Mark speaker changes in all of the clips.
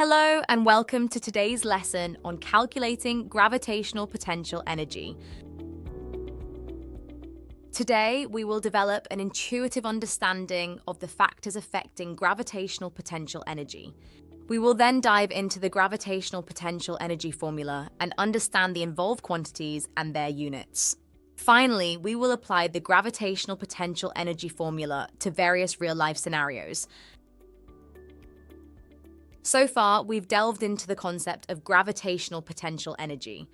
Speaker 1: Hello and welcome to today's lesson on calculating gravitational potential energy. Today, we will develop an intuitive understanding of the factors affecting gravitational potential energy. We will then dive into the gravitational potential energy formula and understand the involved quantities and their units. Finally, we will apply the gravitational potential energy formula to various real-life scenarios. So far, we've delved into the concept of gravitational potential energy.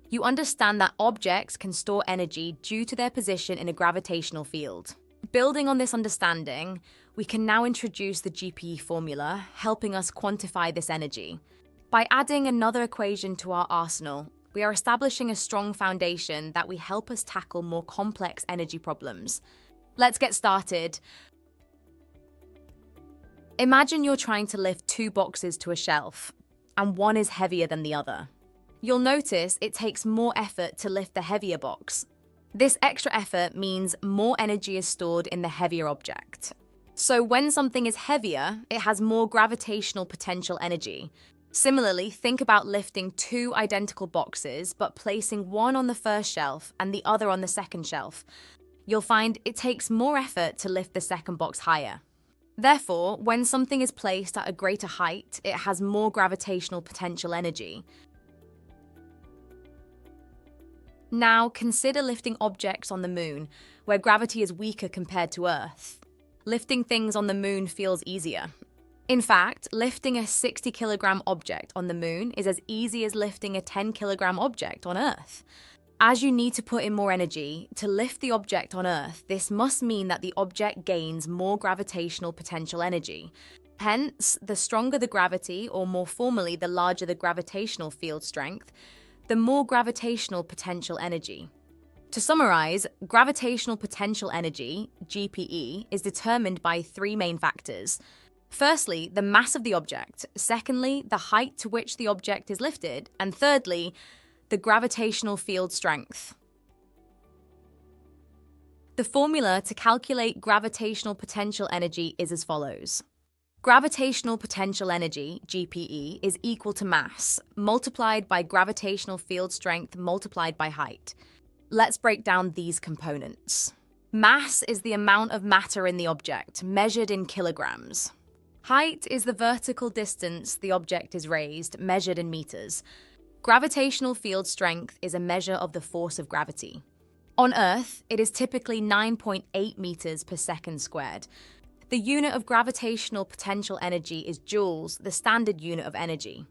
Speaker 1: You understand that objects can store energy due to their position in a gravitational field. Building on this understanding, we can now introduce the GPE formula, helping us quantify this energy. By adding another equation to our arsenal, we are establishing a strong foundation that will help us tackle more complex energy problems. Let's get started. Imagine you're trying to lift two boxes to a shelf, and one is heavier than the other. You'll notice it takes more effort to lift the heavier box. This extra effort means more energy is stored in the heavier object. So when something is heavier, it has more gravitational potential energy. Similarly, think about lifting two identical boxes, but placing one on the first shelf and the other on the second shelf. You'll find it takes more effort to lift the second box higher. Therefore, when something is placed at a greater height, it has more gravitational potential energy. Now, consider lifting objects on the moon, where gravity is weaker compared to Earth. Lifting things on the moon feels easier. In fact, lifting a 60-kilogram object on the moon is as easy as lifting a 10-kilogram object on Earth. As you need to put in more energy to lift the object on Earth, this must mean that the object gains more gravitational potential energy. Hence, the stronger the gravity, or more formally, the larger the gravitational field strength, the more gravitational potential energy. To summarize, gravitational potential energy, GPE, is determined by three main factors. Firstly, the mass of the object. Secondly, the height to which the object is lifted. And thirdly, the gravitational field strength. The formula to calculate gravitational potential energy is as follows. Gravitational potential energy, GPE, is equal to mass, multiplied by gravitational field strength multiplied by height. Let's break down these components. Mass is the amount of matter in the object, measured in kilograms. Height is the vertical distance the object is raised, measured in meters. Gravitational field strength is a measure of the force of gravity. On Earth, it is typically 9.8 meters per second squared. The unit of gravitational potential energy is joules, the standard unit of energy.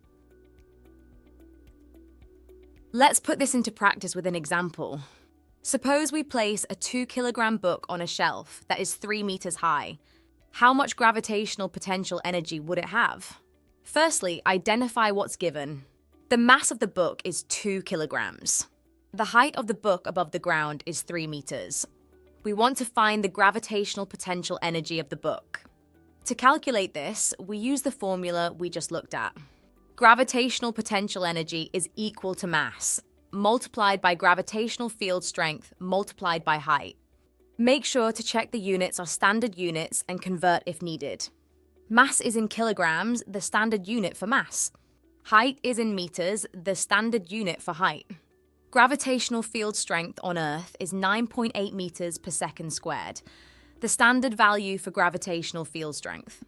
Speaker 1: Let's put this into practice with an example. Suppose we place a 2-kilogram book on a shelf that is 3 meters high. How much gravitational potential energy would it have? Firstly, identify what's given. The mass of the book is 2 kilograms. The height of the book above the ground is 3 meters. We want to find the gravitational potential energy of the book. To calculate this, we use the formula we just looked at. Gravitational potential energy is equal to mass, multiplied by gravitational field strength multiplied by height. Make sure to check the units are standard units and convert if needed. Mass is in kilograms, the standard unit for mass. Height is in meters, the standard unit for height. Gravitational field strength on Earth is 9.8 meters per second squared, the standard value for gravitational field strength.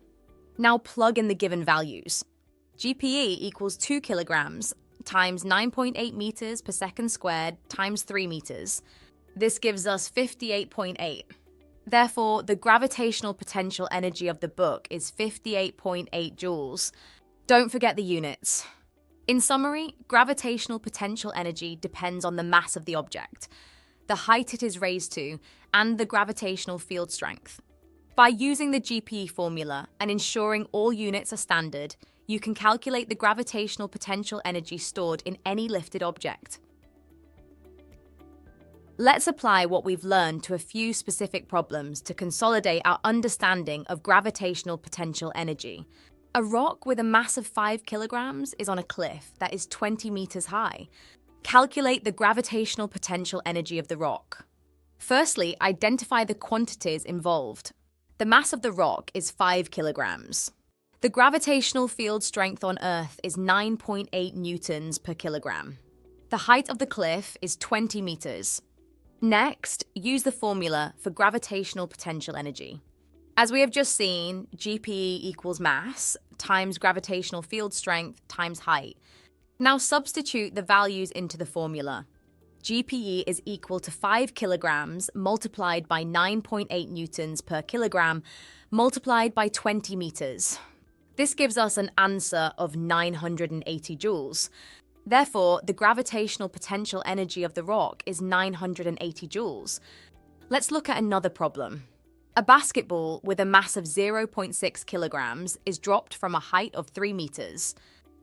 Speaker 1: Now plug in the given values. GPE equals 2 kilograms times 9.8 meters per second squared times 3 meters. This gives us 58.8. Therefore, the gravitational potential energy of the book is 58.8 joules. Don't forget the units. In summary, gravitational potential energy depends on the mass of the object, the height it is raised to, and the gravitational field strength. By using the GPE formula and ensuring all units are standard, you can calculate the gravitational potential energy stored in any lifted object. Let's apply what we've learned to a few specific problems to consolidate our understanding of gravitational potential energy. A rock with a mass of 5 kilograms is on a cliff that is 20 meters high. Calculate the gravitational potential energy of the rock. Firstly, identify the quantities involved. The mass of the rock is 5 kilograms. The gravitational field strength on Earth is 9.8 newtons per kilogram. The height of the cliff is 20 meters. Next, use the formula for gravitational potential energy. As we have just seen, GPE equals mass times gravitational field strength times height. Now substitute the values into the formula. GPE is equal to 5 kilograms multiplied by 9.8 newtons per kilogram multiplied by 20 meters. This gives us an answer of 980 joules. Therefore, the gravitational potential energy of the rock is 980 joules. Let's look at another problem. A basketball with a mass of 0.6 kilograms is dropped from a height of 3 meters.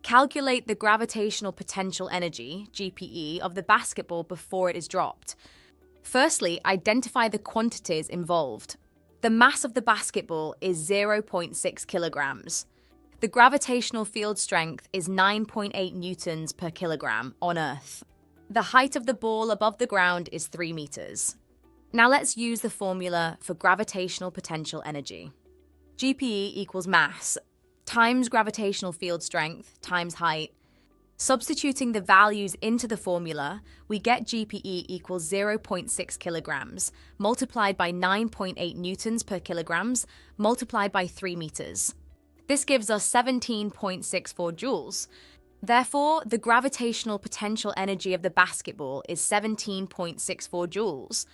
Speaker 1: Calculate the gravitational potential energy, GPE, of the basketball before it is dropped. Firstly, identify the quantities involved. The mass of the basketball is 0.6 kilograms. The gravitational field strength is 9.8 newtons per kilogram on Earth. The height of the ball above the ground is 3 meters. Now let's use the formula for gravitational potential energy. GPE equals mass times gravitational field strength times height. Substituting the values into the formula, we get GPE equals 0.6 kilograms multiplied by 9.8 newtons per kilograms multiplied by 3 meters. This gives us 17.64 joules. Therefore, the gravitational potential energy of the basketball is 17.64 joules.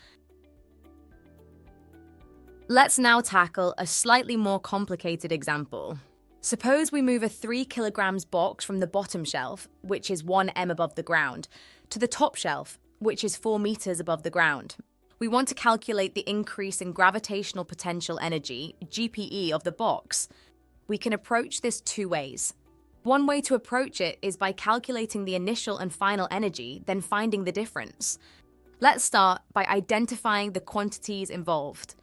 Speaker 1: Let's now tackle a slightly more complicated example. Suppose we move a 3 kilograms box from the bottom shelf, which is 1 m above the ground, to the top shelf, which is 4 meters above the ground. We want to calculate the increase in gravitational potential energy, GPE, of the box. We can approach this two ways. One way to approach it is by calculating the initial and final energy, then finding the difference. Let's start by identifying the quantities involved.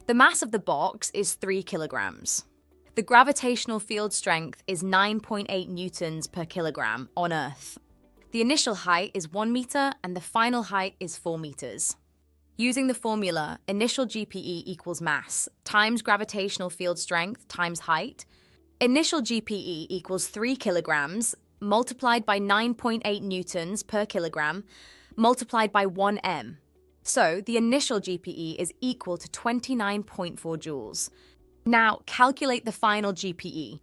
Speaker 1: The mass of the box is 3 kilograms. The gravitational field strength is 9.8 newtons per kilogram on Earth. The initial height is 1 meter and the final height is 4 meters. Using the formula, initial GPE equals mass times gravitational field strength times height. Initial GPE equals 3 kilograms multiplied by 9.8 newtons per kilogram multiplied by 1 m. So the initial GPE is equal to 29.4 joules. Now calculate the final GPE.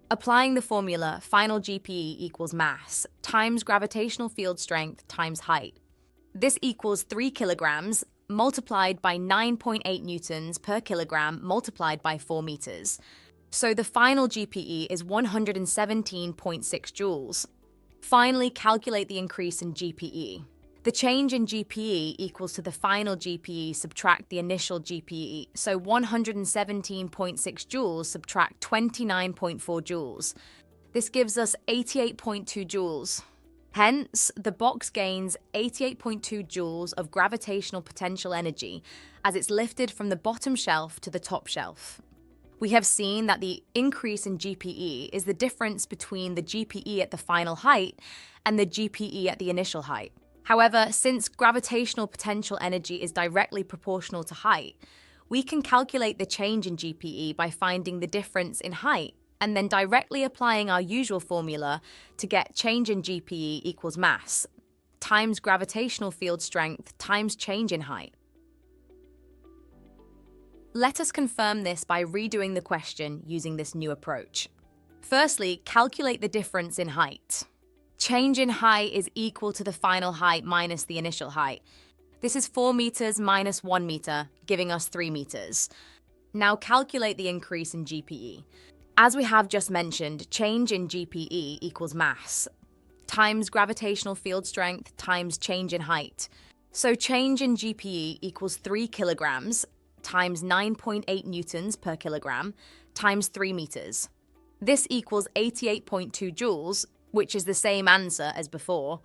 Speaker 1: Applying the formula, final GPE equals mass times gravitational field strength times height. This equals 3 kilograms multiplied by 9.8 newtons per kilogram multiplied by 4 meters. So the final GPE is 117.6 joules. Finally, calculate the increase in GPE. The change in GPE equals to the final GPE subtract the initial GPE, so 117.6 joules subtract 29.4 joules. This gives us 88.2 joules. Hence, the box gains 88.2 joules of gravitational potential energy as it's lifted from the bottom shelf to the top shelf. We have seen that the increase in GPE is the difference between the GPE at the final height and the GPE at the initial height. However, since gravitational potential energy is directly proportional to height, we can calculate the change in GPE by finding the difference in height and then directly applying our usual formula to get change in GPE equals mass times gravitational field strength times change in height. Let us confirm this by redoing the question using this new approach. Firstly, calculate the difference in height. Change in height is equal to the final height minus the initial height. This is 4 meters minus 1 meter, giving us 3 meters. Now calculate the increase in GPE. As we have just mentioned, change in GPE equals mass times gravitational field strength times change in height. So change in GPE equals 3 kilograms times 9.8 newtons per kilogram times 3 meters. This equals 88.2 joules, which is the same answer as before.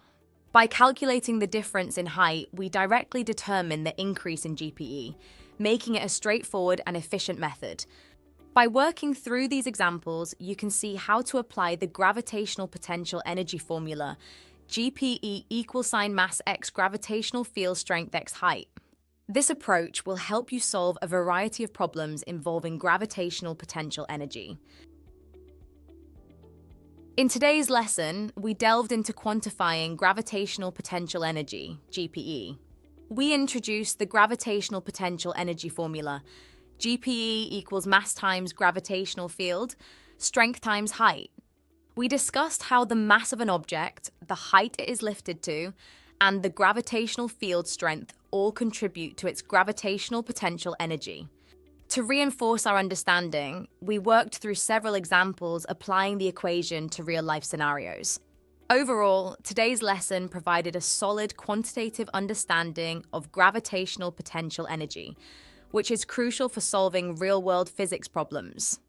Speaker 1: By calculating the difference in height, we directly determine the increase in GPE, making it a straightforward and efficient method. By working through these examples, you can see how to apply the gravitational potential energy formula, GPE equals sign mass x gravitational field strength x height. This approach will help you solve a variety of problems involving gravitational potential energy. In today's lesson, we delved into quantifying gravitational potential energy, GPE. We introduced the gravitational potential energy formula. GPE equals mass times gravitational field, strength times height. We discussed how the mass of an object, the height it is lifted to, and the gravitational field strength all contribute to its gravitational potential energy. To reinforce our understanding, we worked through several examples applying the equation to real-life scenarios. Overall, today's lesson provided a solid quantitative understanding of gravitational potential energy, which is crucial for solving real-world physics problems.